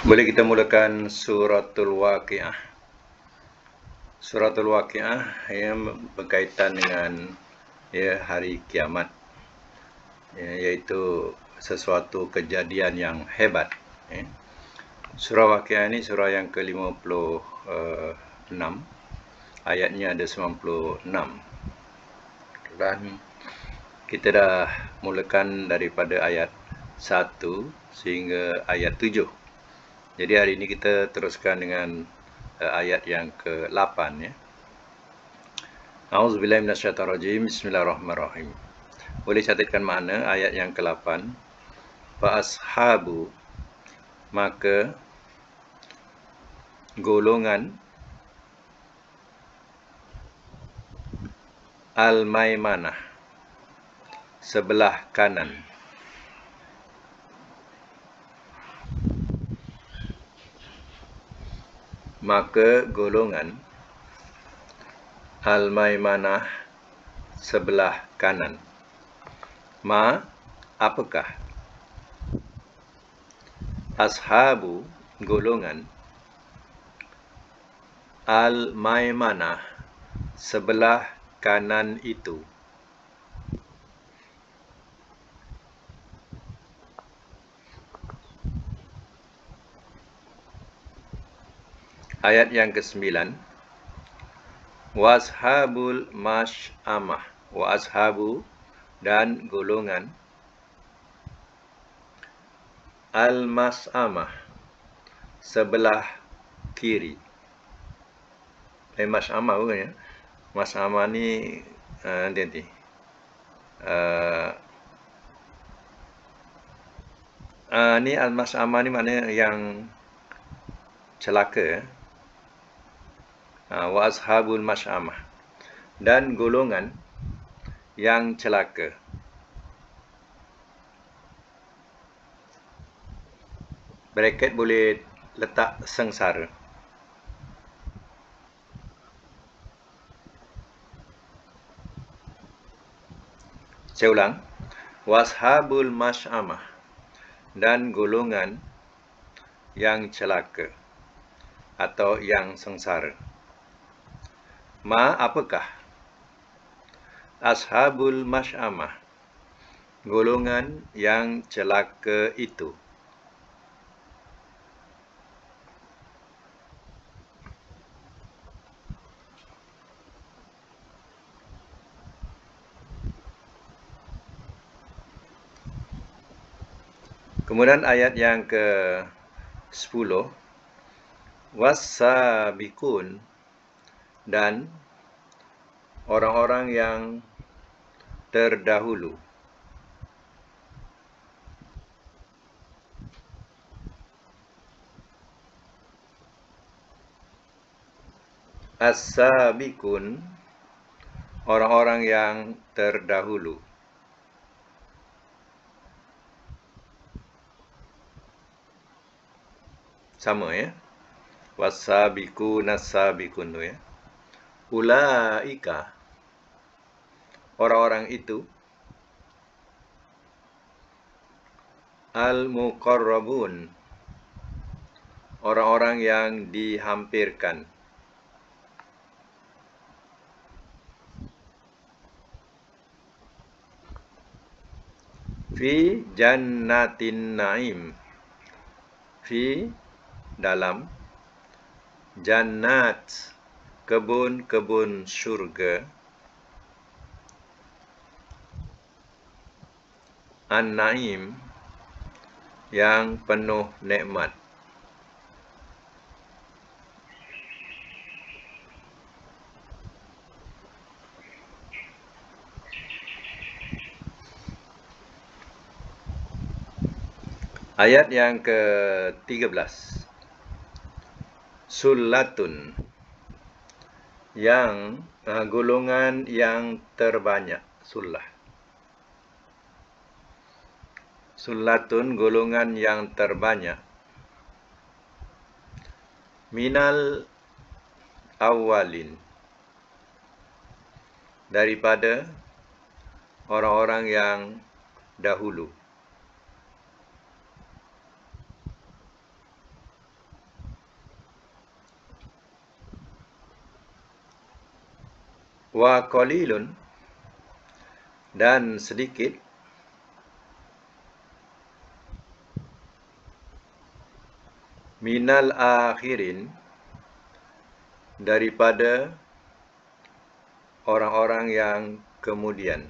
Boleh kita mulakan suratul Waqiah. Suratul Waqiah yang berkaitan dengan hari kiamat, iaitu sesuatu kejadian yang hebat. Surah Waqiah ini surah yang ke-56, ayatnya ada 96. Dan kita dah mulakan daripada ayat 1 sehingga ayat 7. Jadi hari ini kita teruskan dengan ayat yang ke-8 ya. A'udzubillahi minasyaitonirrajim. Bismillahirrahmanirrahim. Boleh catatkan makna ayat yang ke-8. Fa ashabu, maka golongan al-maimanah, sebelah kanan. Maka golongan al-maimanah, sebelah kanan. Ma, apakah? Ashabu, golongan al-maimanah, sebelah kanan itu. Ayat yang ke-9. Wa ashabul masy'amah, wa ashabu, dan golongan al-mas'amah, sebelah kiri. Mas'amah bukan ya? Mas'amah ni nanti. Ni al-mas'amah ni makna yang celaka. Wa ashabul mas'amah, dan golongan yang celaka. Bracket boleh letak sengsara. Saya ulang. Washabul mas'amah, dan golongan yang celaka atau yang sengsara. Ma, apakah? Ashabul mas'amah, golongan yang celaka itu. Kemudian ayat yang ke-10. Was-sabiqun, dan orang-orang yang terdahulu. As-sabiqun, orang-orang yang terdahulu. Sama ya. Was-sabiqun as-sabiqun tu ya. Ulaika, orang-orang itu, al-muqarrabun, orang-orang yang dihampirkan. Fi jannatin naim, fi, dalam, jannat, kebun-kebun syurga, an-naim, yang penuh nikmat. Ayat yang ke-13. Sullatun, yang golongan yang terbanyak. Sullatun, golongan yang terbanyak. Minal awalin, daripada orang-orang yang dahulu. Wa qalilun, dan sedikit, minal akhirin, daripada orang-orang yang kemudian.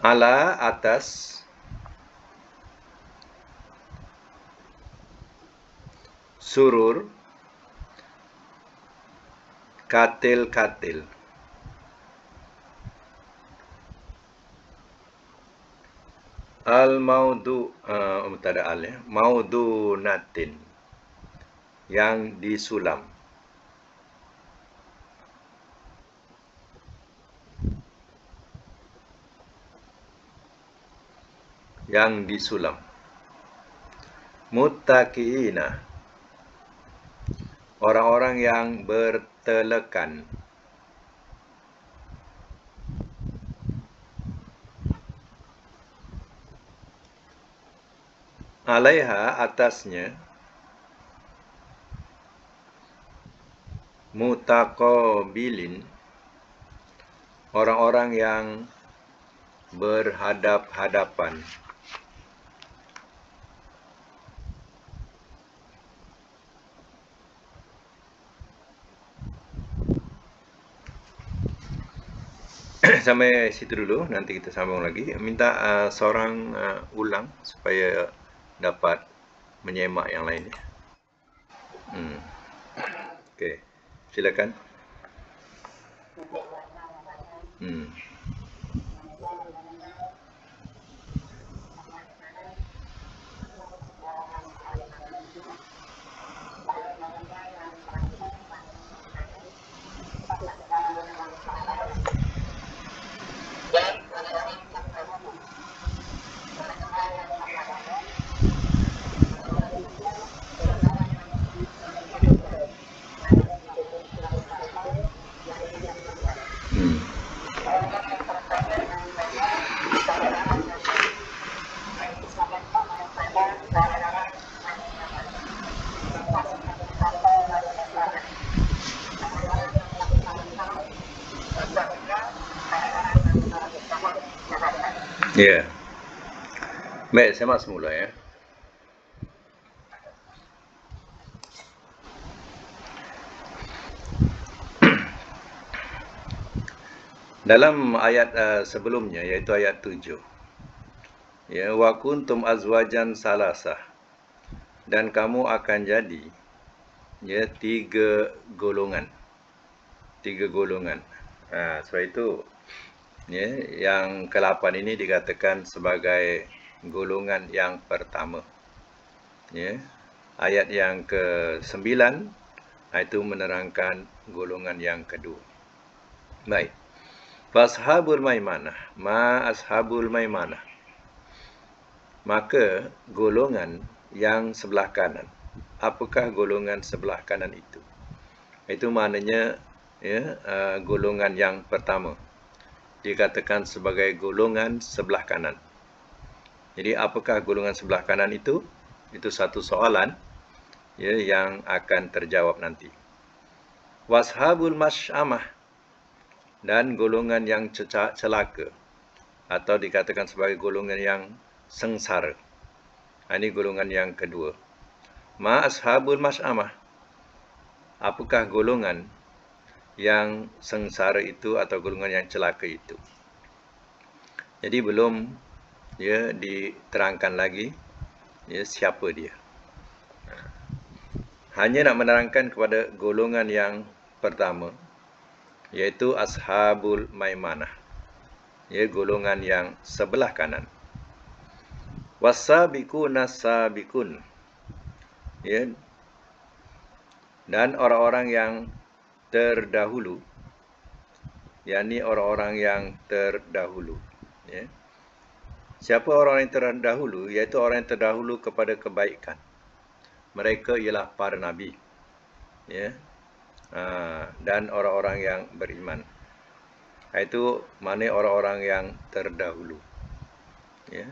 Ala, atas, surur, katil-katil. Al-maudu, tak ada al ya. Maudunatin, yang disulam. Yang disulam. Muttaqiina, orang-orang yang bertelekan. Alaiha, atasnya, mutaqabilin, orang-orang yang berhadap-hadapan. Sampai situ dulu, nanti kita sambung lagi. Minta seorang ulang supaya dapat menyemak yang lain. Okey, silakan. Ya. Baik, saya mak semula ya. Dalam ayat sebelumnya, iaitu ayat 7. Ya, wa kuntum azwajan salasah. Dan kamu akan jadi ya 3 golongan. 3 golongan. Sebab itu ya, yang ke-8 ini dikatakan sebagai golongan yang pertama. Ya. Ayat yang ke-9 itu menerangkan golongan yang kedua. Baik. Fashabul maimanah, ma ashabul maimanah. Maka golongan yang sebelah kanan. Apakah golongan sebelah kanan itu? Itu maknanya ya, golongan yang pertama. Dikatakan sebagai golongan sebelah kanan. Jadi apakah golongan sebelah kanan itu? Itu satu soalan ya, yang akan terjawab nanti. Washabul masy'amah, dan golongan yang celaka atau dikatakan sebagai golongan yang sengsara. Ini golongan yang kedua. Ma ashabul masy'amah, apakah golongan yang sengsara itu atau golongan yang celaka itu? Jadi belum ya diterangkan lagi ya siapa dia. Hanya nak menerangkan kepada golongan yang pertama, iaitu ashabul maimanah, ya, golongan yang sebelah kanan. Wasabiquna sabiqun, ya, dan orang-orang yang terdahulu, yakni orang-orang yang terdahulu. Ya. Siapa orang yang terdahulu? Iaitu orang yang terdahulu kepada kebaikan. Mereka ialah para nabi, ya, dan orang-orang yang beriman. Itu mana orang-orang yang terdahulu. Ya.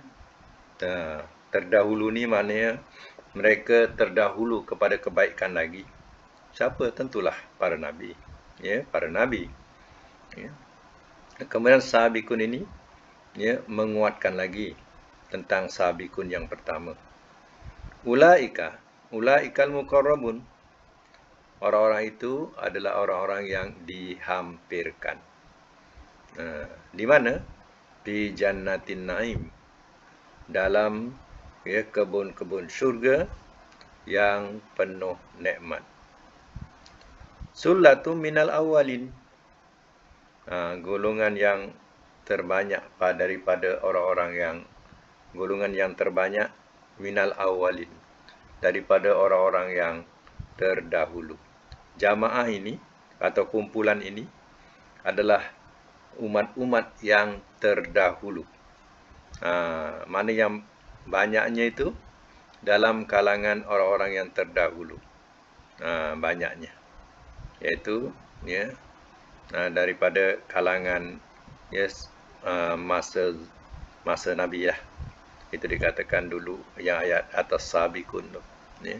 Terdahulu ni maknanya mereka terdahulu kepada kebaikan lagi. Siapa? Tentulah para nabi. Ya, para nabi. Ya. Kemudian sabiqun ini ya menguatkan lagi tentang sabiqun yang pertama. Ulaikal muqarrabun. Orang-orang itu adalah orang-orang yang dihampirkan. Di mana? Di jannatin naim. Dalam ya, kebun-kebun syurga yang penuh nikmat. Sullatum minal awalin. Golongan yang terbanyak daripada orang-orang yang golongan yang terbanyak minal awalin, daripada orang-orang yang terdahulu. Jamaah ini atau kumpulan ini adalah umat-umat yang terdahulu. Mana yang banyaknya itu dalam kalangan orang-orang yang terdahulu. Banyaknya. Iaitu ya, daripada kalangan yes, masa Nabi lah. Itu dikatakan dulu yang ayat atas sabiqun tu. Ya.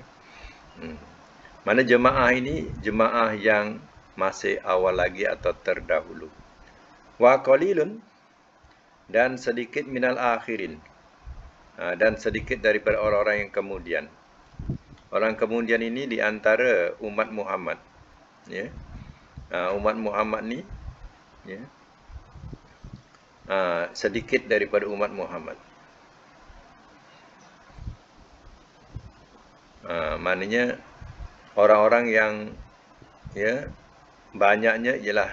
Mana jemaah ini jemaah yang masih awal lagi atau terdahulu. Wa qalilun, dan sedikit minal akhirin, dan sedikit daripada orang-orang yang kemudian. Orang kemudian ini di antara umat Muhammad. Ya. Umat Muhammad ni ya, sedikit daripada umat Muhammad. Maknanya orang-orang yang ya banyaknya ialah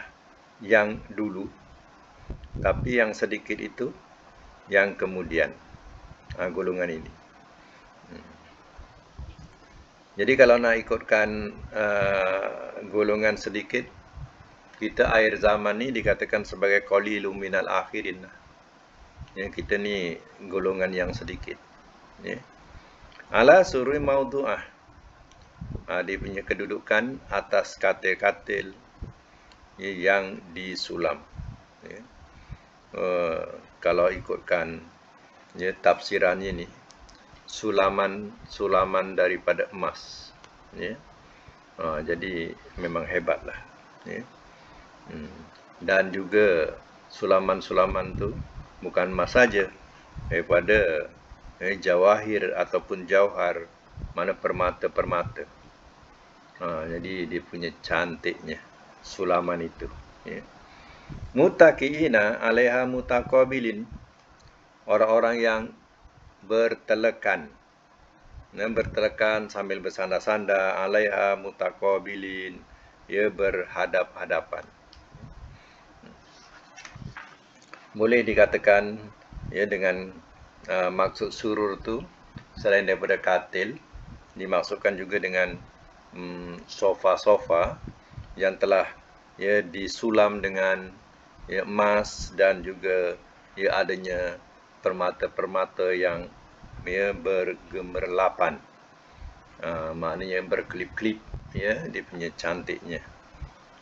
yang dulu, tapi yang sedikit itu yang kemudian, golongan ini. Jadi kalau nak ikutkan golongan sedikit, kita akhir zaman ni dikatakan sebagai qalilun minal akhirin. Ya, kita ni golongan yang sedikit. Ya. Ala surri maudu'ah. Dia punya kedudukan atas katil-katil yang disulam. Ya. Kalau ikutkan ya, tafsirannya ni, sulaman daripada emas. Ya. Jadi memang hebatlah. Ya. Dan juga sulaman-sulaman tu bukan emas saja, daripada jawahir ataupun jauhar, mana permata-permata. Jadi dia punya cantiknya sulaman itu. Ya. Muttaqiina 'alaiha mutaqabilin, orang-orang yang bertelekan. Bertelekan sambil bersandar-sandar, 'alaiha mutaqabilin, ia berhadap-hadapan. Boleh dikatakan ya dengan maksud surur tu selain daripada katil, dimaksudkan juga dengan sofa-sofa yang telah ya disulam dengan ya emas, dan juga ya adanya permata-permata yang ya bergemerlapan. Maknanya berkelip-kelip ya, dia punya cantiknya.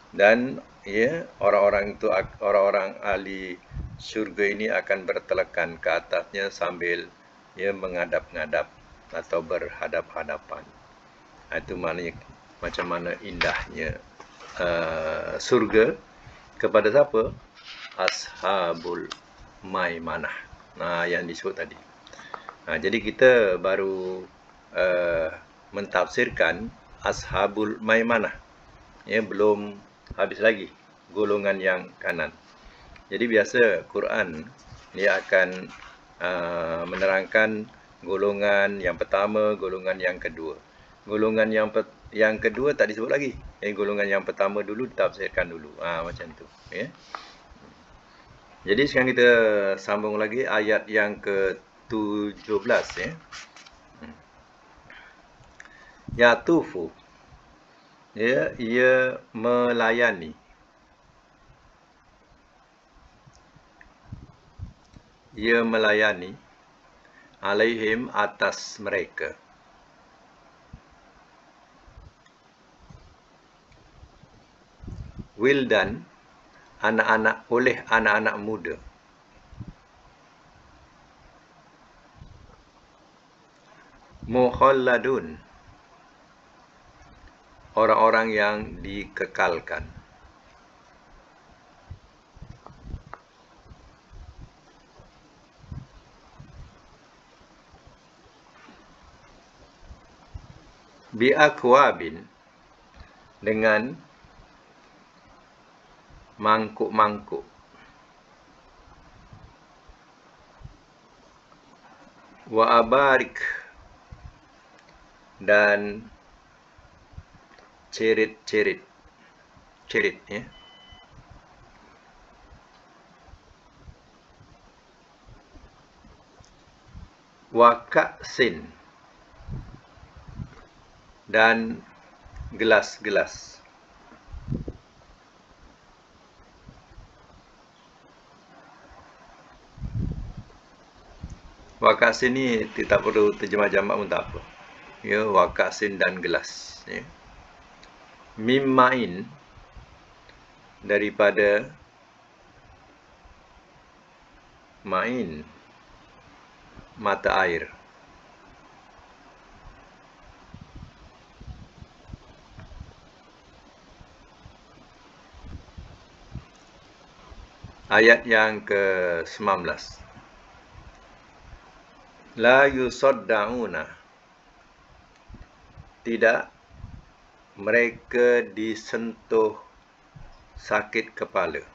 Dan ya orang-orang itu, orang-orang ahli syurga ini akan bertelekan ke atasnya sambil ya menghadap-ngadap atau berhadap-hadapan. Itu maknanya macam mana indahnya surga kepada siapa? Ashabul Maimanah. Yang disebut tadi. Jadi kita baru mentafsirkan Ashabul Maimanah. Ya, belum habis lagi golongan yang kanan. Jadi biasa Quran dia akan menerangkan golongan yang pertama, golongan yang kedua. Golongan yang kedua tak disebut lagi. Golongan yang pertama dulu ditafsirkan dulu. Macam tu. Ya. Jadi sekarang kita sambung lagi ayat yang ke-17. Ya. Yatufu. Ya, ia melayani. Ia melayani alaihim, atas mereka. Wildan, oleh anak-anak muda. Mukhalladun, orang-orang yang dikekalkan. Biakwabin, dengan mangkuk-mangkuk. Wa abarik, dan cerit-cerit. Cerit, ya. Wa ka'sin, dan gelas-gelas. Wakasin ni tak perlu terjemah jamak pun tak apa. Ya, wakasin dan gelas. Ya. Mimmain, daripada main, mata air. Ayat yang ke-19. La yusadda'una, tidak mereka disentuh sakit kepala.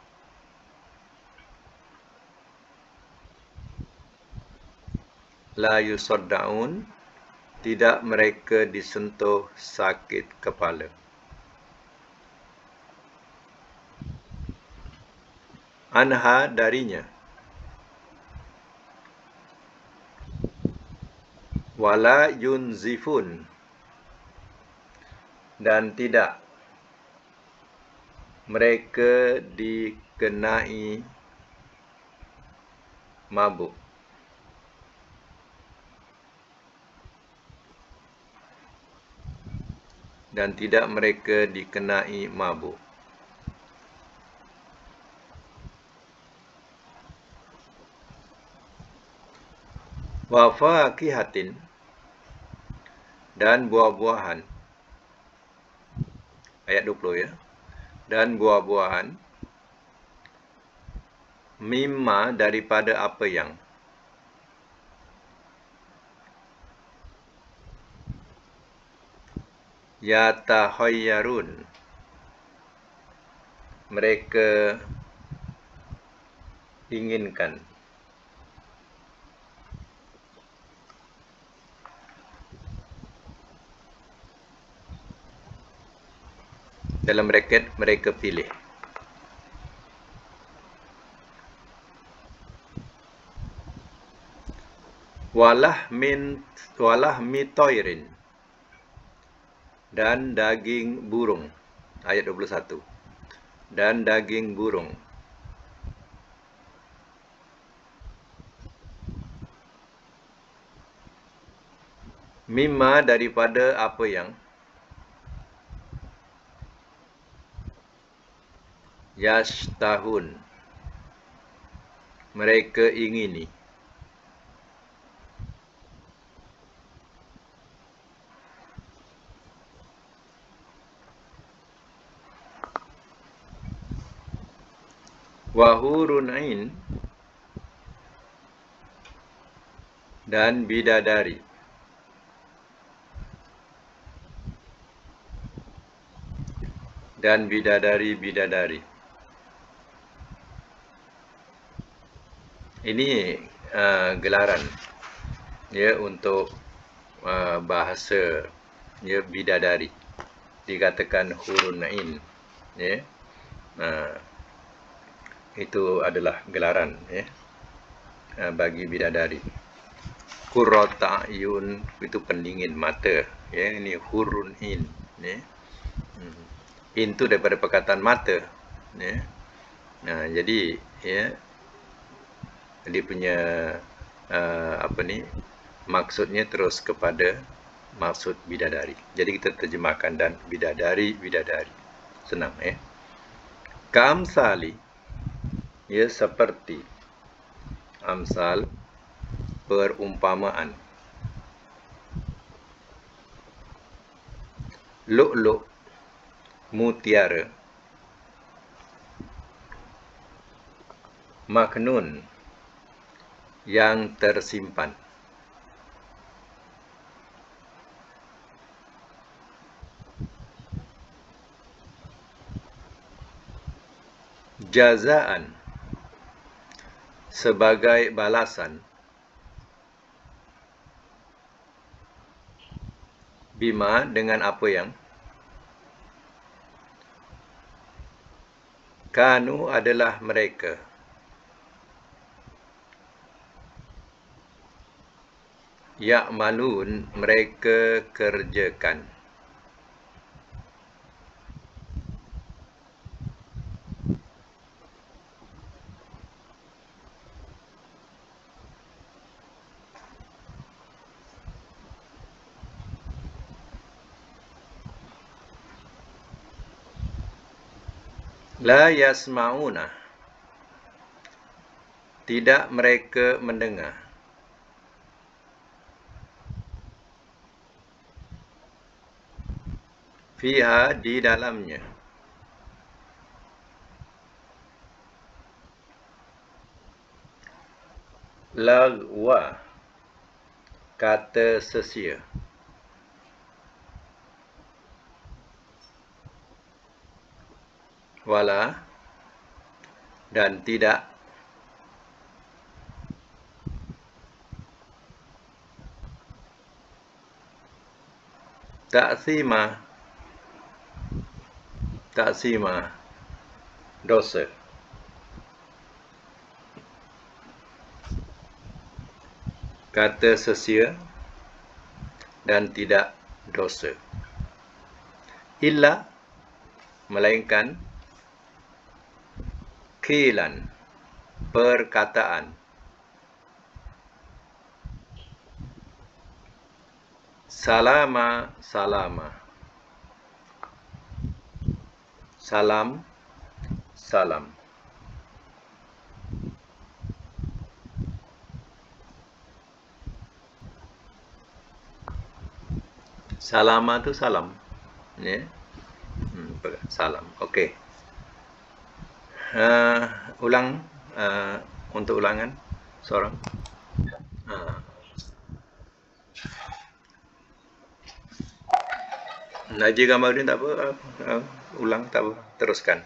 La yusadda'un, tidak mereka disentuh sakit kepala. Anha, darinya. Wala yunzifun, dan tidak mereka dikenai mabuk. Dan tidak mereka dikenai mabuk. Wa fakihatin, dan buah-buahan. Ayat 20, ya. Dan buah-buahan. Mimma, daripada apa yang. Yatahayyarun, mereka inginkan. Dalam braket, mereka pilih. Walah mitoirin, dan daging burung. Ayat 21. Dan daging burung. Mimma, daripada apa yang. Yashtahun, mereka ingini. Wahurun ain, dan bidadari. Dan bidadari-bidadari. Ini gelaran, ya, untuk bahasa, ya, bidadari. Dikatakan hurun ain, ya. Itu adalah gelaran, ya, bagi bidadari. Qurrata ayun, itu pendingin mata, ya. Ini hurun in, ya. In tu daripada perkataan mata, ya. Jadi, ya, dia punya maksudnya terus kepada maksud bidadari. Jadi kita terjemahkan dan bidadari. Senang, ya. Kamsali, Ya, seperti amsal, perumpamaan. Lu'lu', mutiara. Maknun, yang tersimpan. Jazaan, sebagai balasan. Bima, dengan apa yang. Kanu adalah mereka. Ya'malun, mereka kerjakan. La yasma'una, tidak mereka mendengar. Fiha, di dalamnya. Lagwa, kata sia-sia. Wala, dan tidak. Ta'sima, dosa. Kata sia-sia dan tidak dosa. Illa, melainkan. Qilan, perkataan. Salama, salam. Salam. Salama tu salam. Ya. Salam. Okey. Ulang untuk ulangan seorang. Najib Gamaudin tak apa, ulang tak apa, teruskan.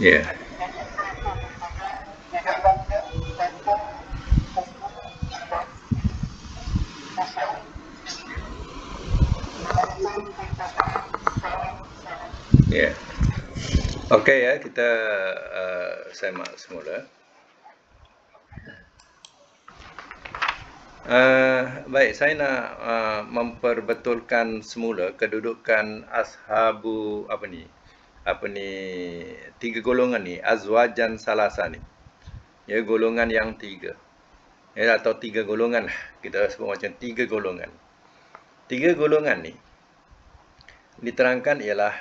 Ya. Ya. Okey ya, kita semak semula. Baik, saya nak memperbetulkan semula kedudukan ashabu tiga golongan ni, azwajan salasa ni. Ya, golongan yang tiga. Ya, atau tiga golongan lah. Kita sebut macam tiga golongan. Tiga golongan ni diterangkan ialah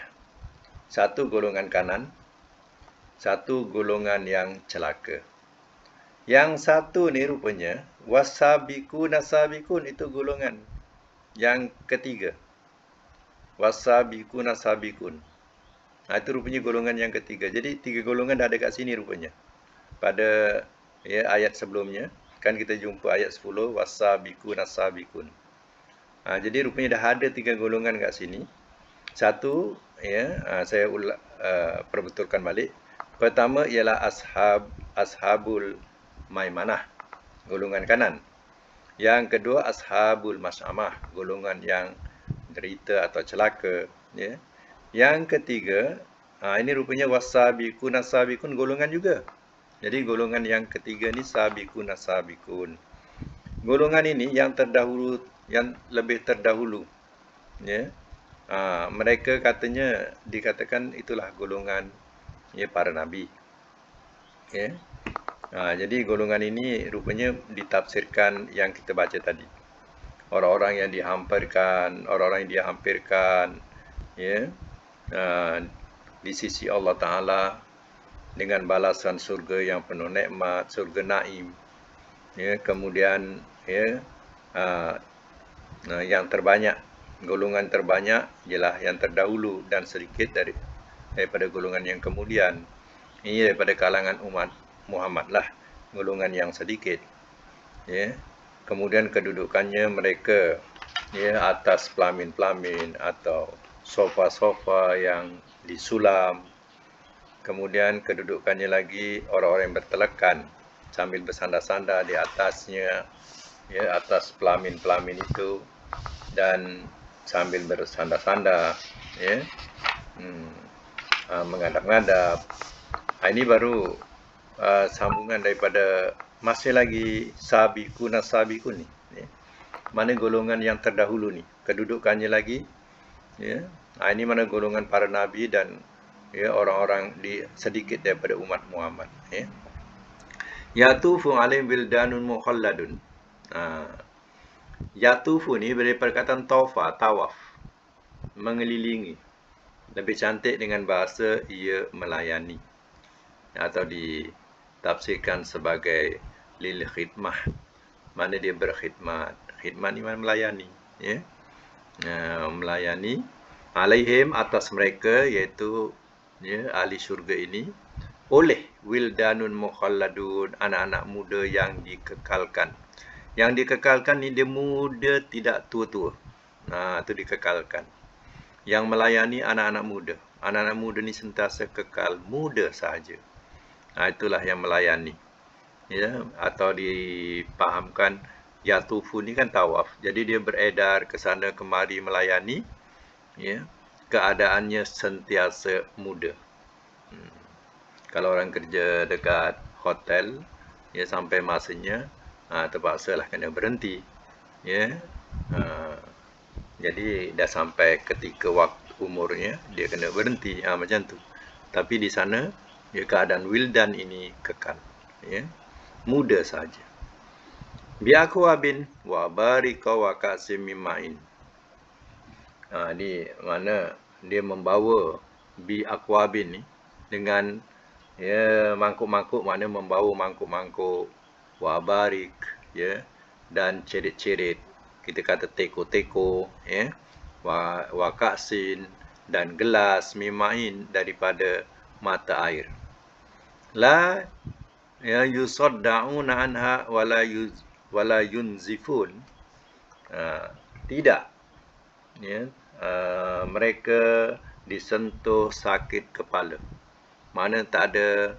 satu golongan kanan, satu golongan yang celaka. Yang satu ni rupanya wasabiqun nasabiqun, itu golongan yang ketiga. Wasabiqun nasabiqun. Itu rupanya golongan yang ketiga. Jadi tiga golongan dah ada kat sini rupanya. Pada ayat sebelumnya Kan kita jumpa ayat 10 wasabiqun as-sabiqun. Jadi rupanya dah ada 3 golongan kat sini. Satu, ya, saya perbetulkan balik. Pertama ialah ashabul maimanah, golongan kanan. Yang kedua ashabul mas'amah, golongan yang derita atau celaka, ya. Yang ketiga, ini rupanya wasabiqun as-sabiqun, golongan juga. Jadi golongan yang ketiga ni sabiqun as-sabiqun. Golongan ini yang terdahulu, yang lebih terdahulu, ya. Mereka katanya dikatakan itulah golongan, ya, para nabi, ya. Jadi golongan ini rupanya ditafsirkan yang kita baca tadi. Orang-orang yang dihampirkan, ya, di sisi Allah Ta'ala dengan balasan surga yang penuh nikmat, surga naim, ya. Kemudian, ya, yang terbanyak, golongan terbanyak ialah yang terdahulu dan sedikit daripada golongan yang kemudian. Ini daripada kalangan umat Muhammad lah, golongan yang sedikit, ya. Kemudian kedudukannya mereka, ya, atas pelamin-pelamin atau sofa-sofa yang disulam. Kemudian kedudukannya lagi orang-orang yang bertelekan sambil bersandar-sandar di atasnya, ya, atas pelamin-pelamin itu, dan sambil bersandar-sandar, ya, mengadap-ngadap. Ini baru sambungan daripada masih lagi sabiqun as-sabiqun ni, ya. Mana golongan yang terdahulu ni, kedudukannya lagi, ya. Ini mana golongan para nabi dan, ya, orang-orang sedikit daripada umat Muhammad, ya. Yatufu alaihim wildanun mukhalladun. Yatufu ni dari perkataan tawaf, mengelilingi. Lebih cantik dengan bahasa ia melayani, atau ditafsirkan sebagai lil khidmah, mana dia berkhidmat. Khidmat ni mana melayani, ya. Melayani alaihim, atas mereka, iaitu, ya, ahli syurga ini, oleh wildanun mukhalladun, anak-anak muda yang dikekalkan. Yang dikekalkan ni dia muda, tidak tua-tua. Itu dikekalkan. Yang melayani anak-anak muda. Anak-anak muda ni sentiasa kekal muda sahaja. Itulah yang melayani, ya. Atau dipahamkan yatufu ni kan tawaf. Jadi dia beredar ke sana kemari melayani, ya. Keadaannya sentiasa muda. Kalau orang kerja dekat hotel, ya, sampai masanya terpaksalah kena berhenti, ya. Jadi dah sampai ketika waktu umurnya dia kena berhenti, macam tu. Tapi di sana, ya, keadaan wildan ini kekal, ya, muda saja. Bi akwabin wa barika wa kasim mimain. Di mana dia membawa bi akwabin ni dengan, ya, mangkuk-mangkuk, makna membawa mangkuk-mangkuk, wabarik, ya, dan cerit-cerit, kita kata teko-teko, ya, wakasin, dan gelas mimain, daripada mata air. La, ya, yusadda'una anha wala yunzifun. Tidak, ya, mereka disentuh sakit kepala. Mana tak ada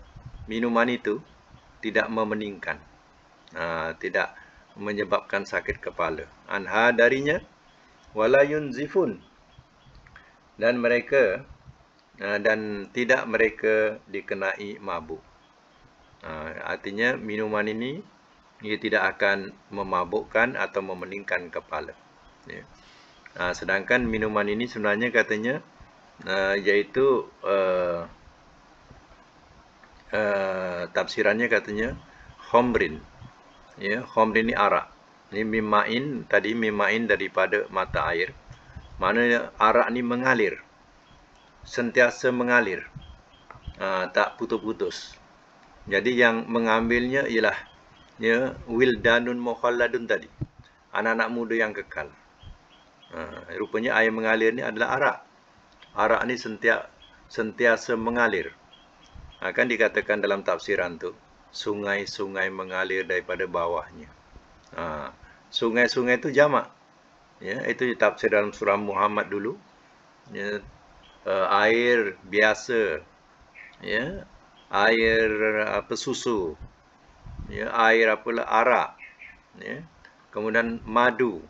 minuman itu tidak memeningkan, tidak menyebabkan sakit kepala. Anha, darinya, wala yunzifun, dan mereka, dan tidak mereka dikenai mabuk. Artinya minuman ini ia tidak akan memabukkan atau memeningkan kepala, ya. Sedangkan minuman ini sebenarnya katanya iaitu tafsirannya katanya khomrin, ya. Khomrin ni arak. Ini mimain, tadi mimain daripada mata air. Mana arak ni mengalir, sentiasa mengalir, tak putus-putus. Jadi yang mengambilnya ialah, ya, wildanun mukhalladun tadi, anak-anak muda yang kekal. Rupanya air mengalir ni adalah arak. Arak ni sentiasa mengalir. Kan dikatakan dalam tafsiran tu, sungai-sungai mengalir daripada bawahnya. Sungai-sungai itu jamak. Ya, itu ditafsir dalam surah Muhammad dulu. Ya, air biasa, ya, air susu, ya, air arak, ya, kemudian madu.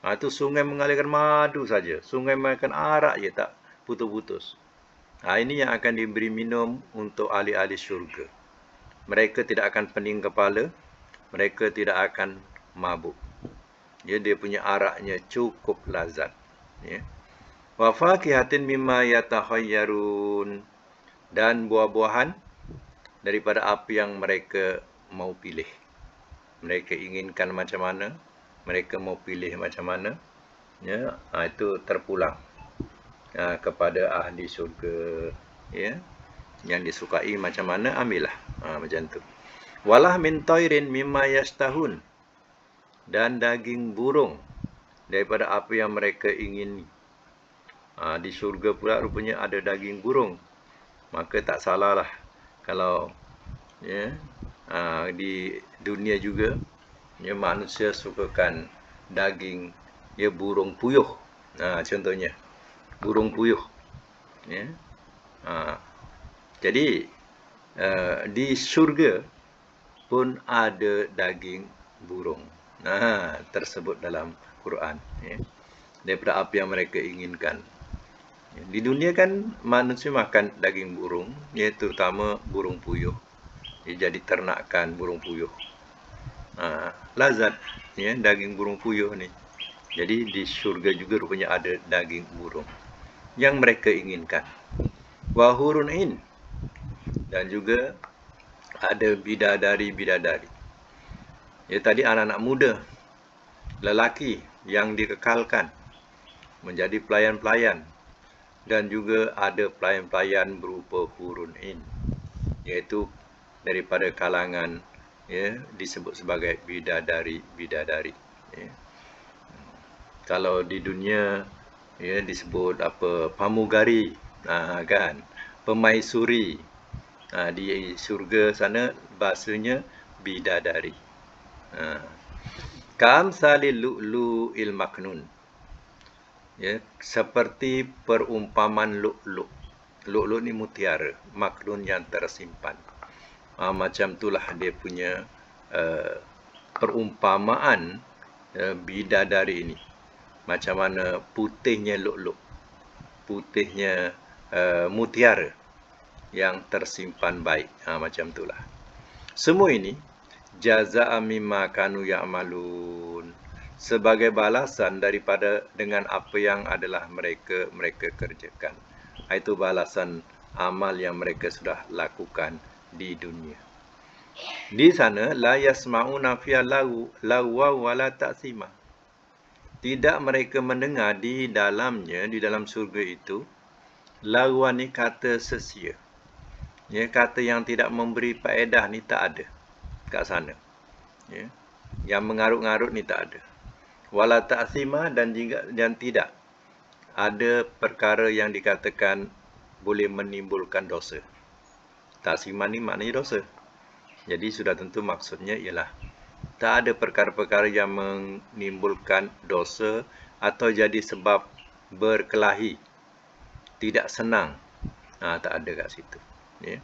Itu sungai mengalirkan madu saja, sungai mengalirkan arak je, tak putus-putus. Ini yang akan diberi minum untuk ahli-ahli syurga. Mereka tidak akan pening kepala, mereka tidak akan mabuk. Ya, dia punya araknya cukup lazat. Ya. Wa fakihatin mimma yatakhayyarun, dan buah-buahan daripada apa yang mereka mau pilih. Mereka inginkan macam mana, mereka mau pilih macam mana. Ya, itu terpulang kepada ahli syurga. Ya, yang disukai macam mana, ambillah. Macam tu. Walah min tairin mimma yastahun, dan daging burung daripada apa yang mereka ingini. Di syurga pula rupanya ada daging burung. Maka tak salahlah kalau ya, di dunia juga ya, manusia sukakan daging ya, burung puyuh. Contohnya burung puyuh. Ya. Jadi di syurga pun ada daging burung. Tersebut dalam Quran. Ya. Daripada apa yang mereka inginkan. Di dunia kan manusia makan daging burung, ya, terutama burung puyuh. Dia jadi ternakan burung puyuh. Lazat, ya, daging burung puyuh ni. Jadi di syurga juga rupanya ada daging burung yang mereka inginkan. Wahurun in, dan juga ada bidadari-bidadari. Ya, tadi anak-anak muda, lelaki yang dikekalkan menjadi pelayan-pelayan. Dan juga ada pelayan-pelayan berupa hurun in, iaitu daripada kalangan ya, disebut sebagai bidadari-bidadari. Ya. Kalau di dunia ya, disebut apa, pramugari, kan, pemaisuri. Di syurga sana bahasanya bidadari. Kamsalil lu'lu'il maknun. Ya, seperti perumpamaan lu'lu'. Lu'lu' ni mutiara, maknun yang tersimpan. Macam itulah dia punya perumpamaan bidadari ini. Macam mana putihnya lu'lu', putihnya mutiara yang tersimpan baik. Macam itulah. Semua ini jazaa mimma kanu ya'malun, sebagai balasan daripada dengan apa yang adalah mereka kerjakan. Itu balasan amal yang mereka sudah lakukan di dunia. Di sana la yasma'una fiha lagwa wala ta'sima. Tidak mereka mendengar di dalamnya, di dalam surga itu, lagwa ni kata sia-sia. Ya, kata yang tidak memberi faedah ni tak ada kat sana. Ya. Yang mengarut-ngarut ni tak ada. Wala ta'sima, dan tidak ada perkara yang dikatakan boleh menimbulkan dosa. Ta'sima ni maknanya dosa. Jadi sudah tentu maksudnya ialah tak ada perkara-perkara yang menimbulkan dosa atau jadi sebab berkelahi, tidak senang. Tak ada kat situ. Ya.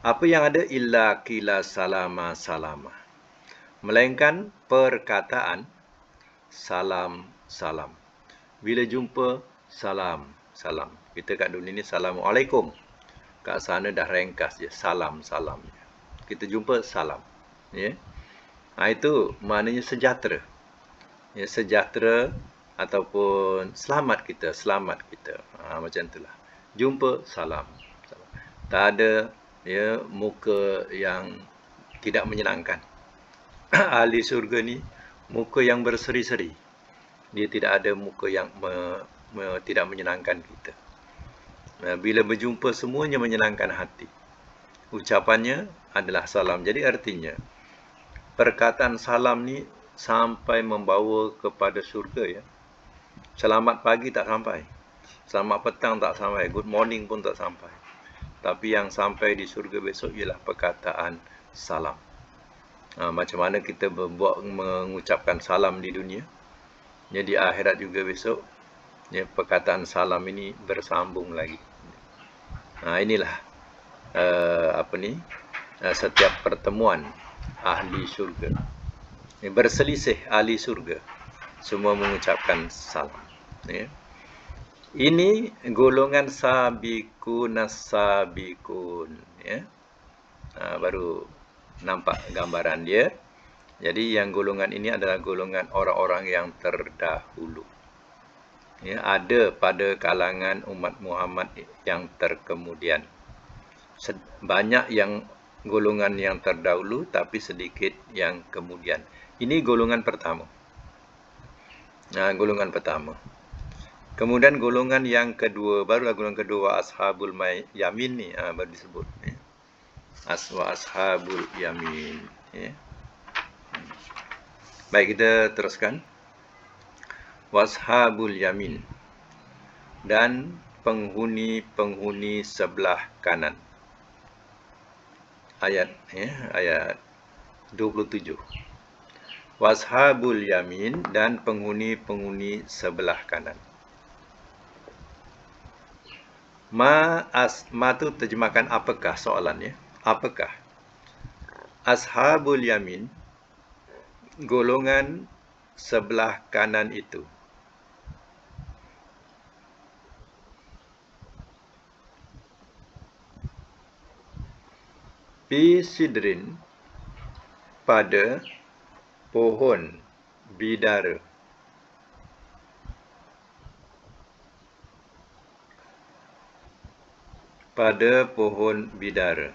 Apa yang ada illa qila salama salama, melainkan perkataan salam, salam. Bila jumpa, salam, salam. Kita kat dunia ni Assalamualaikum. Kat sana dah ringkas je, salam, salam. Kita jumpa, salam. Ya. Itu maknanya sejahtera. Ya, sejahtera ataupun selamat kita, selamat kita. Macam itulah. Jumpa, salam, salam. Tak ada ya, muka yang tidak menyenangkan. Ahli surga ni muka yang berseri-seri. Dia tidak ada muka yang tidak menyenangkan kita. Bila berjumpa, semuanya menyenangkan hati. Ucapannya adalah salam. Jadi artinya, perkataan salam ni sampai membawa kepada surga. Ya. Selamat pagi tak sampai. Selamat petang tak sampai. Good morning pun tak sampai. tapi yang sampai di surga besok ialah perkataan salam. Macam mana kita mengucapkan salam di dunia, di akhirat juga besok, perkataan salam ini bersambung lagi. Inilah setiap pertemuan ahli surga. Berselisih ahli surga, semua mengucapkan salam. Ini golongan sabiqun. Baru nampak gambaran dia. Jadi yang golongan ini adalah golongan orang-orang yang terdahulu. Ada pada kalangan umat Muhammad yang terkemudian. Banyak yang golongan yang terdahulu, tapi sedikit yang kemudian. Ini golongan pertama. Golongan pertama. Kemudian golongan yang kedua, barulah golongan kedua, ashabul yamin ni baru disebut. Ashabul yamin. Baik, kita teruskan. Washabul yamin, dan penghuni sebelah kanan. Ayat 27. Washabul yamin, dan penghuni sebelah kanan. Ma tu terjemahkan apakah, soalannya. Apakah ashabul yamin, golongan sebelah kanan itu? Fi sidrin, pada pohon bidara. Pada pohon bidara.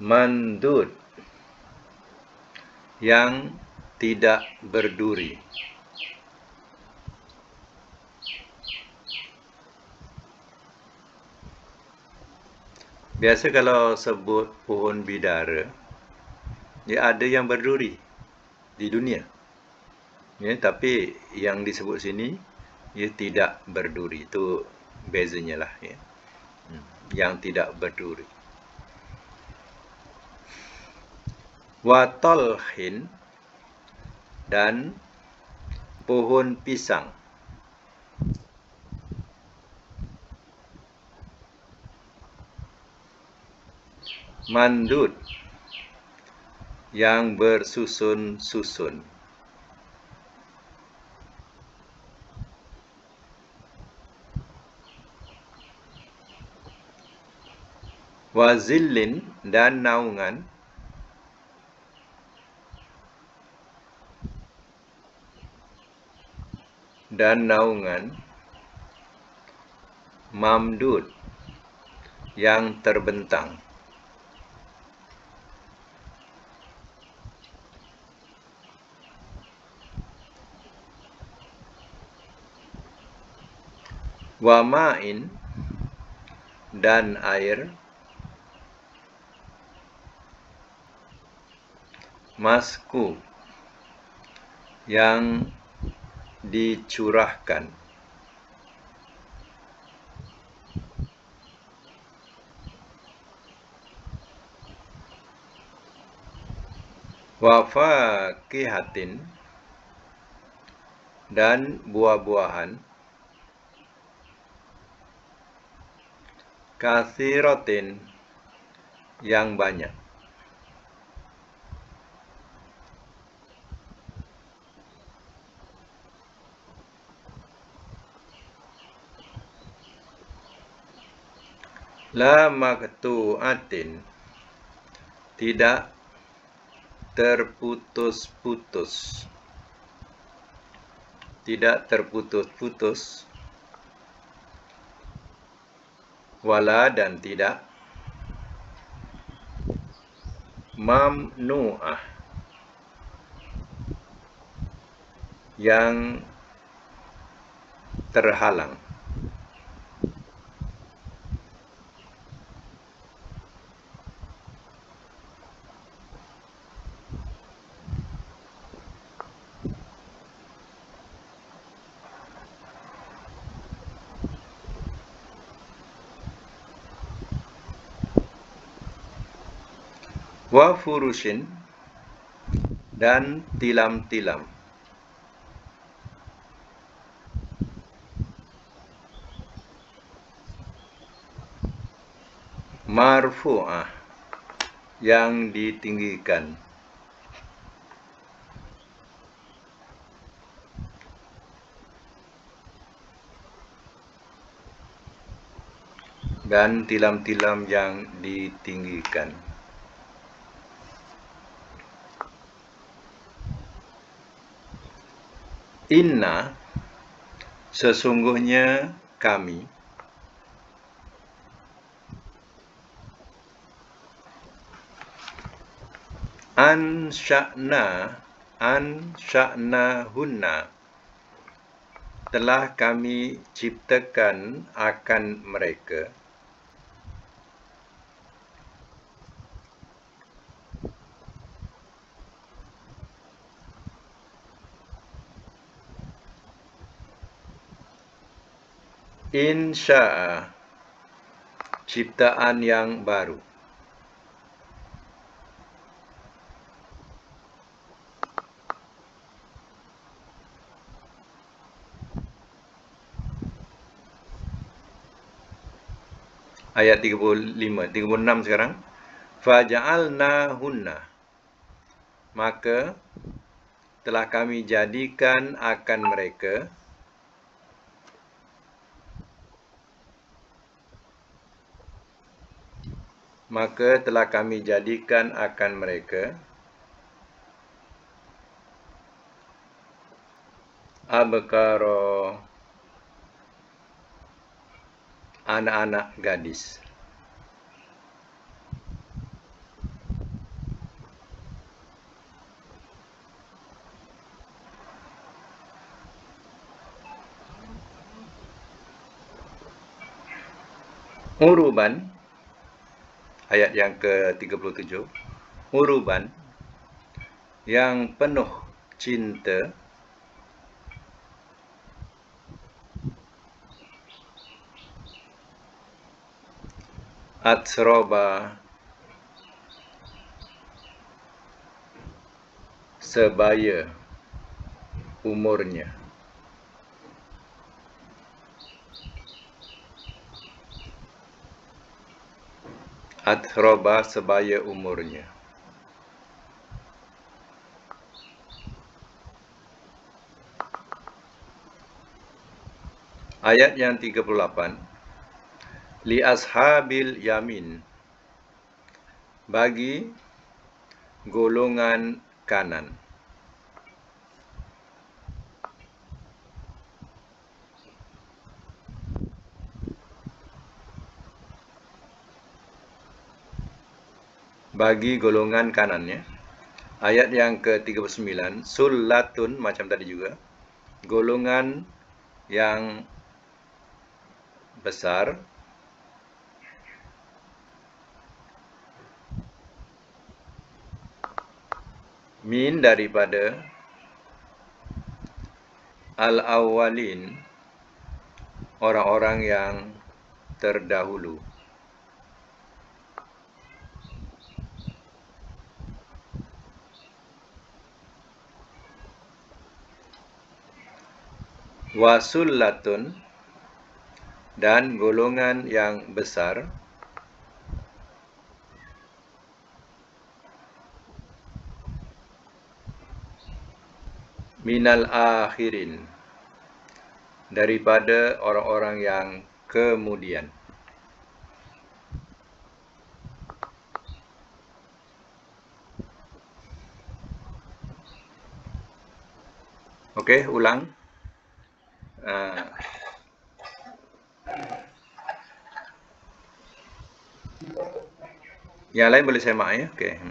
Mandud, yang tidak berduri. Biasa kalau sebut pohon bidara, dia ada yang berduri di dunia. Tapi yang disebut sini, dia tidak berduri. Itu bezanya lah. Yang tidak berduri. Watolhin, dan pohon pisang. Mandud, yang bersusun-susun. Wazillin, dan naungan. Mamdud, yang terbentang. Wama'in, dan air. Masku, yang dicurahkan. Wafakihatin, dan buah-buahan. Kathiratin, yang banyak. La maqtu'atin, tidak terputus-putus. Tidak terputus-putus. Wala, dan tidak. Mamnu'ah, yang terhalang. wa furushin, dan tilam-tilam. Marfu'ah, yang ditinggikan. Dan tilam-tilam yang ditinggikan. Inna, sesungguhnya kami. Ansha'nahunna, telah kami ciptakan akan mereka. Insya'a, ciptaan yang baru. Ayat 36 sekarang. Faja'alnahunna, maka telah kami jadikan akan mereka. Maka telah kami jadikan akan mereka abkara, anak-anak gadis. Uruban, ayat yang ke-37. Uruban, yang penuh cinta. Atsroba, sebaya umurnya. Atsroba, sebaya umurnya. Ayat yang 38. Li ashabil yamin, bagi golongan kanan. Bagi golongan kanannya. Ayat yang ke-39. Sullatun, macam tadi juga. Golongan yang besar. Min, daripada al-awwalin, orang-orang yang terdahulu. Wasullatun, dan golongan yang besar. Minal akhirin, daripada orang-orang yang kemudian. Okey, ulang. Yang lain boleh semak ya. Okey.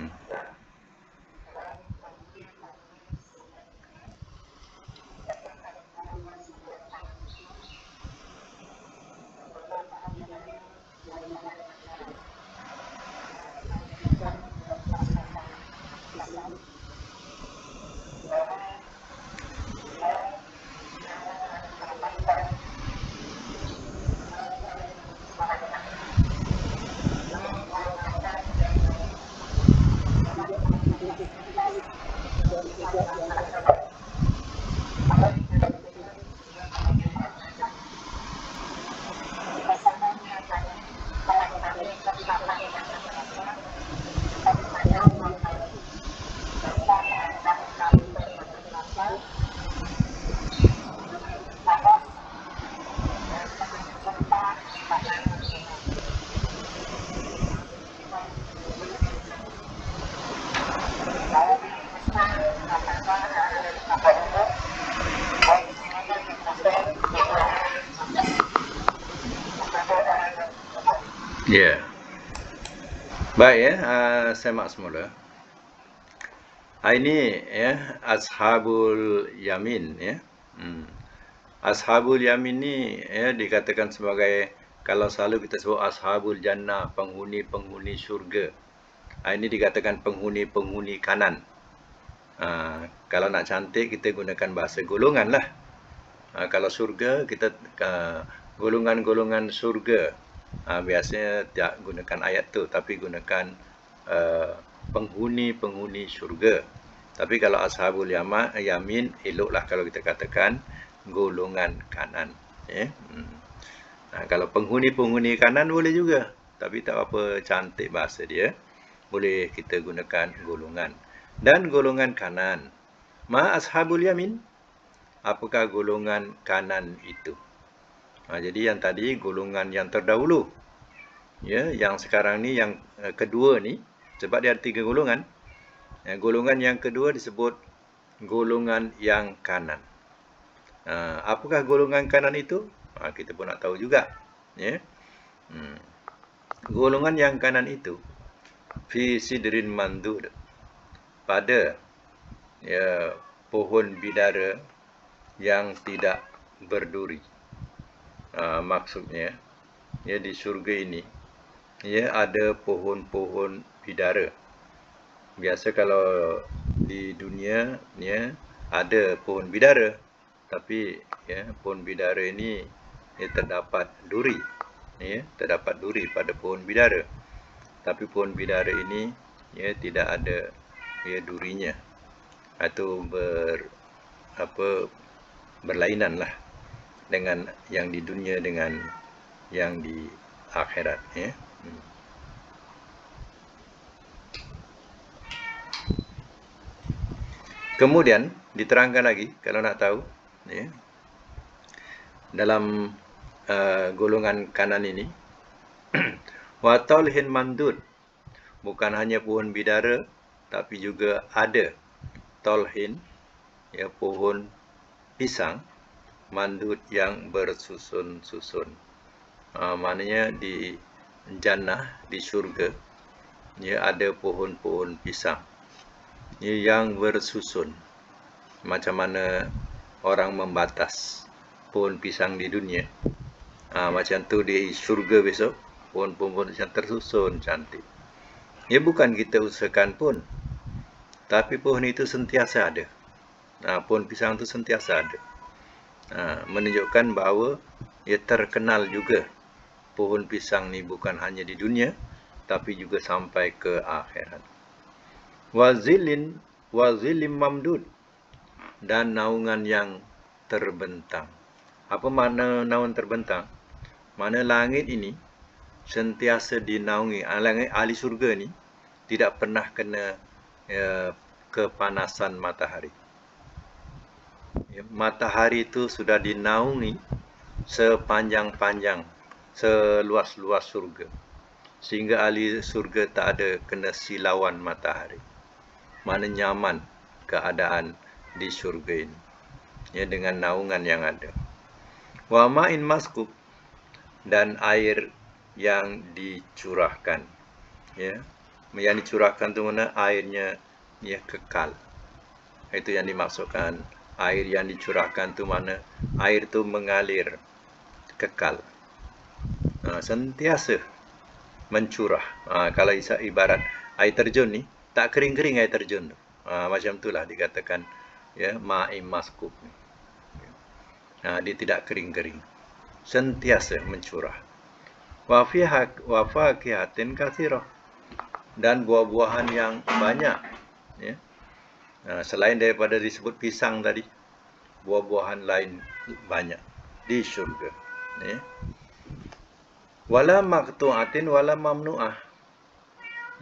Ya. Baik ya, semak semula. Ini ya Ashabul Yamin ya. Ashabul Yamin ni ya dikatakan sebagai, kalau selalu kita sebut Ashabul Jannah, penghuni-penghuni syurga. Ini dikatakan penghuni-penghuni kanan. Kalau nak cantik kita gunakan bahasa golongan lah. Kalau surga kita golongan-golongan surga. Biasanya tidak gunakan ayat tu, tapi gunakan penghuni-penghuni syurga. Tapi kalau Ashabul Yamin, eloklah kalau kita katakan golongan kanan. Kalau penghuni-penghuni kanan boleh juga, tapi tak apa cantik bahasa dia. Boleh kita gunakan golongan. Dan golongan kanan. Ma Ashabul Yamin? Apakah golongan kanan itu? Jadi yang tadi golongan yang terdahulu. Ya, yang sekarang ni yang kedua ni, sebab dia ada 3 golongan. Golongan yang kedua disebut golongan yang kanan. Apakah golongan kanan itu? Kita pun nak tahu juga. Ya. Golongan yang kanan itu fi sidrin mandud, pada ya, pohon bidara yang tidak berduri. Maksudnya ya, di syurga ini ya ada pohon-pohon bidara. Biasa kalau di dunia ya ada pohon bidara, tapi ya pohon bidara ini ya terdapat duri. Ya, terdapat duri pada pohon bidara. Tapi pohon bidara ini ya tidak ada ya durinya. Atau berlainan lah dengan yang di dunia dengan yang di akhirat ya. Kemudian diterangkan lagi kalau nak tahu ya, dalam golongan kanan ini wa talhin mandud, bukan hanya pohon bidara tapi juga ada talhin ya, pohon pisang mandud yang bersusun-susun. Maknanya di jannah, di syurga ya ada pohon-pohon pisang ya, yang bersusun. Macam mana orang membatas pohon pisang di dunia, macam tu di syurga besok pohon-pohon yang tersusun cantik. Ya, bukan kita usahakan pun, tapi pohon itu sentiasa ada. Pohon pisang itu sentiasa ada. Menunjukkan bahawa ia terkenal juga pohon pisang ni bukan hanya di dunia tapi juga sampai ke akhirat. Wazilin mamdud, dan naungan yang terbentang. Apa makna naungan terbentang? Mana langit ini sentiasa dinaungi. Langit ahli syurga ni tidak pernah kena kepanasan matahari. Matahari itu sudah dinaungi sepanjang-panjang, seluas-luas surga, sehingga ahli surga tak ada kena silauan matahari. Mana nyaman keadaan di syurga ini ya, dengan naungan yang ada. Wa ma'in maskub, dan air yang dicurahkan ya. Yang dicurahkan tu mana? Airnya ya kekal. Itu yang dimaksudkan. Air yang dicurahkan tu mana? Air tu mengalir kekal, sentiasa mencurah. Kalau ibarat air terjun ni, tak kering-kering air terjun tu. Macam itulah dikatakan ya, ma'im maskub ni. Dia tidak kering-kering, sentiasa mencurah. Wa faqihatin katsirah, dan buah-buahan yang banyak ya. Selain daripada disebut pisang tadi, buah-buahan lain banyak di syurga ya. Wala maqtu'atin wala mamnu'ah,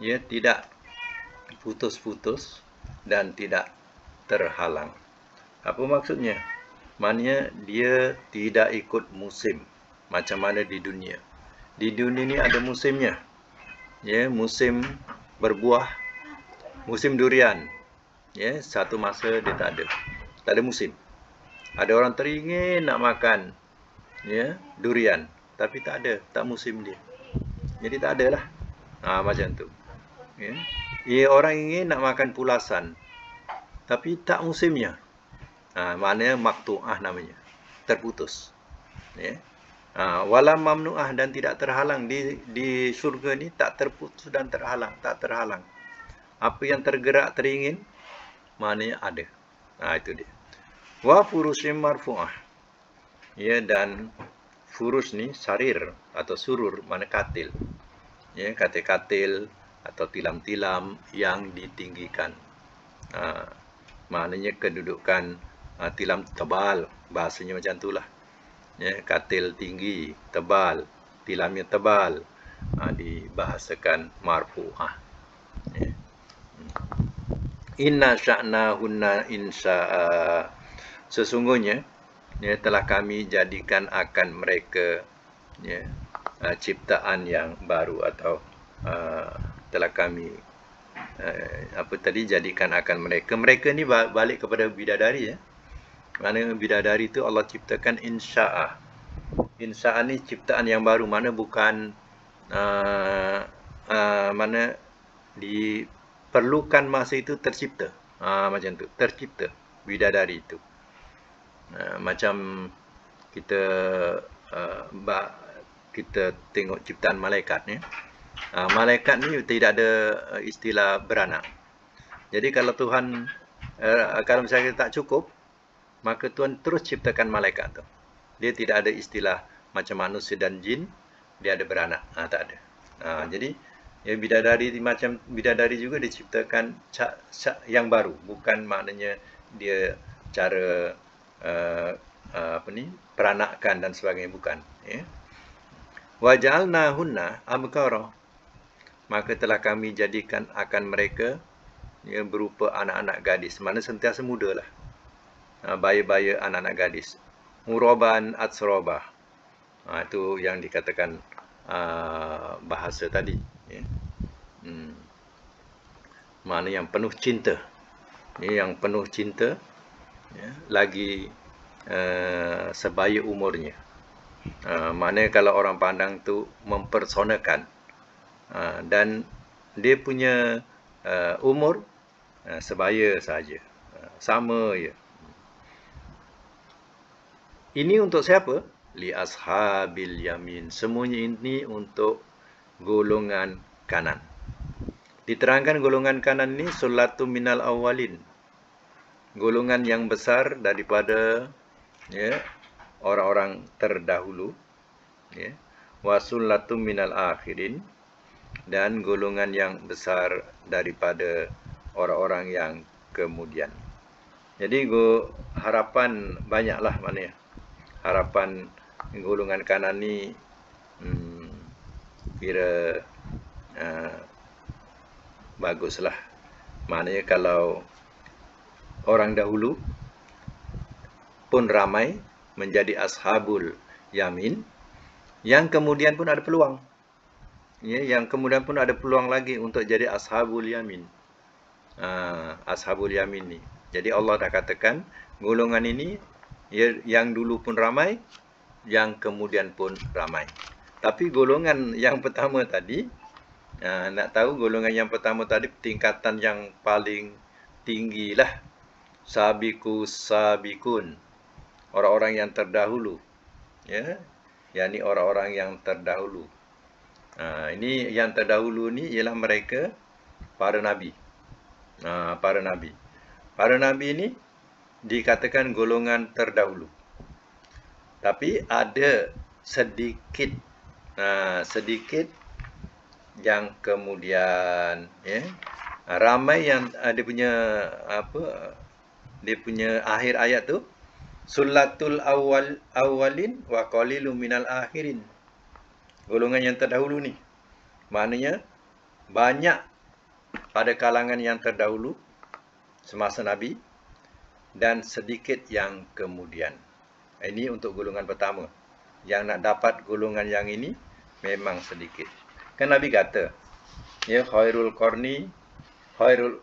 ya, tidak putus-putus dan tidak terhalang. Apa maksudnya? Maknanya dia tidak ikut musim macam mana di dunia. Di dunia ni ada musimnya. Ya, musim berbuah, musim durian. Ya, satu masa dia tak ada. Tak ada musim. Ada orang teringin nak makan ya, durian, tapi tak ada, tak musim dia. Jadi tak ada lah. Macam tu. Ya. Orang ingin nak makan pulasan, tapi tak musimnya. Maknanya maqtu'ah namanya. Terputus. Ya. Wala mamnu'ah, dan tidak terhalang. Di syurga ni tak terputus dan terhalang. Tak terhalang. Apa yang tergerak teringin, maknanya ada. Itu dia. Wa furushim marfu'ah. Ya, dan furus ni sarir atau surur, mana katil. Ya, katil-katil atau tilam-tilam yang ditinggikan. Maknanya kedudukan tilam tebal, bahasanya macam itulah. Ya, katil tinggi, tebal, tilamnya tebal, dibahasakan marfu'ah. Ya. Inna sya'nahunna insya'a. Sesungguhnya, ya, telah kami jadikan akan mereka, ya, ciptaan yang baru, atau telah kami jadikan akan mereka. Mereka ni balik kepada bidadari, ya. Mana bidadari itu Allah ciptakan insya'a. Insya'a ni ciptaan yang baru, mana bukan mana diperlukan masa itu tercipta. Macam tu, tercipta bidadari itu. Macam kita tengok ciptaan malaikat ni. Malaikat ni tidak ada istilah beranak. Jadi kalau Tuhan, kalau misalnya tak cukup, maka Tuhan terus ciptakan malaikat tu. Dia tidak ada istilah macam manusia dan jin, dia ada beranak. Tak ada. Jadi ya, bidadari macam bidadari juga diciptakan yang baru. Bukan maknanya dia cara peranakan dan sebagainya, bukan. Ya. Wa ja'alnahunna abkara. Maka telah kami jadikan akan mereka, ya, berupa anak-anak gadis. Mana sentiasa muda lah. Baya-baya anak-anak gadis. Uraban atsroba. Itu yang dikatakan bahasa tadi. Ya. Mana yang penuh cinta. Yang penuh cinta, ya, lagi sebaya umurnya. Maknanya kalau orang pandang tu mempersonakan, dan dia punya umur sebaya saja, sama je. Ini untuk siapa? Li ashabil yamin. Semuanya ini untuk golongan kanan. Diterangkan golongan kanan ini sulatum minal awalin. Golongan yang besar daripada, ya, orang-orang terdahulu, ya. Wasulatum minal akhirin, dan golongan yang besar daripada orang-orang yang kemudian. Jadi harapan banyaklah, maknanya harapan golongan kanan ni kira baguslah. Maknanya kalau orang dahulu pun ramai menjadi ashabul yamin, yang kemudian pun ada peluang. Ya, yang kemudian pun ada peluang lagi untuk jadi ashabul yamin. Ashabul yamin ni. Jadi Allah dah katakan golongan ini, ya, yang dulu pun ramai, yang kemudian pun ramai. Tapi golongan yang pertama tadi, nak tahu golongan yang pertama tadi tingkatan yang paling tinggi lah. Sabiqus sabiqun. Orang-orang yang terdahulu. Ya, yakni orang-orang yang terdahulu. Ini yang terdahulu ni ialah mereka para nabi. Para nabi. Para nabi ini dikatakan golongan terdahulu. Tapi ada sedikit yang kemudian, ya, ramai yang dia punya dia punya akhir ayat tu sulatul awalin wa qalilun minal akhirin. Golongan yang terdahulu ni maknanya banyak pada kalangan yang terdahulu semasa Nabi dan sedikit yang kemudian. Ini untuk golongan pertama. Yang nak dapat golongan yang ini memang sedikit. Kan Nabi kata, ya, khairul qarni khairul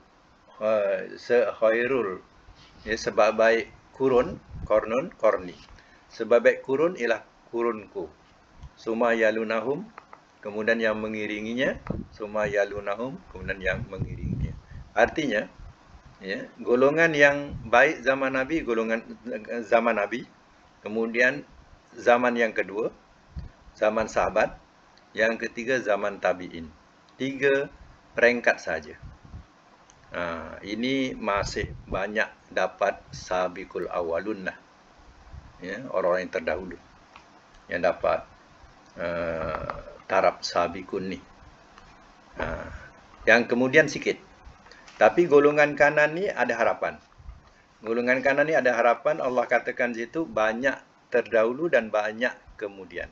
ya, sebaik kurun, qarni. Sebaik kurun ialah kurunku. Suma yalunahum, kemudian yang mengiringinya, summa yalunahum, kemudian yang mengiringinya. Artinya, ya, golongan yang baik zaman Nabi, golongan zaman Nabi, kemudian zaman yang kedua, zaman sahabat, yang ketiga zaman tabi'in. 3 peringkat saja. Ini masih banyak dapat sabiqul awalun lah. Ya, orang-orang yang terdahulu yang dapat taraf sabiqun ni. Yang kemudian sikit. Tapi golongan kanan ni ada harapan. Golongan kanan ni ada harapan. Allah katakan di situ banyak terdahulu dan banyak kemudian.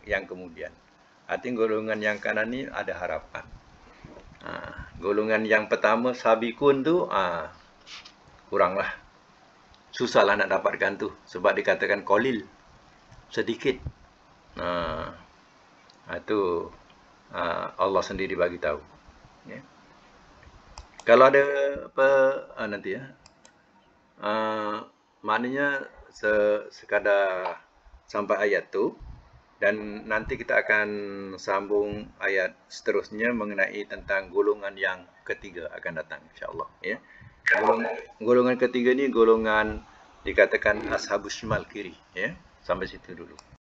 Yang kemudian. Artinya golongan yang kanan ni ada harapan. Golongan yang pertama sabiqun tu kuranglah. Susahlah nak dapatkan tu sebab dikatakan qalil, sedikit. Itu Allah sendiri bagi tahu. Ya. Kalau ada apa nanti ya. Maknanya sekadar sampai ayat tu, dan nanti kita akan sambung ayat seterusnya mengenai tentang golongan yang ketiga akan datang insya-Allah ya. Golongan ketiga ni golongan dikatakan ashabus shimal kiri ya. Sampai situ dulu.